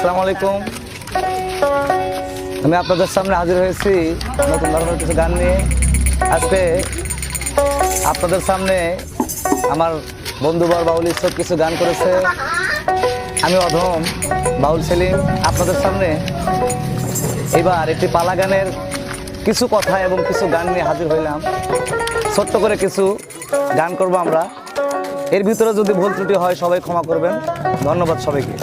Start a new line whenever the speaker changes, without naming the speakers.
আসসালামু আলাইকুম। আমি আপনাদের সামনে হাজির হয়েছি নতুন ধরনের কিছু গান নিয়ে। আজকে আপনাদের সামনে আমার বন্ধুবর বাউল ইসব কিছু গান করেছে। আমি অধম বাউল সেলিম আপনাদের সামনে এবার একটি পালা গানের কিছু কথা এবং কিছু গান নিয়ে হাজির হইলাম। ছোট্ট করে কিছু গান করব আমরা। এর ভিতরে যদি ভুল ত্রুটি হয় সবাই ক্ষমা করবেন। ধন্যবাদ সবাইকে।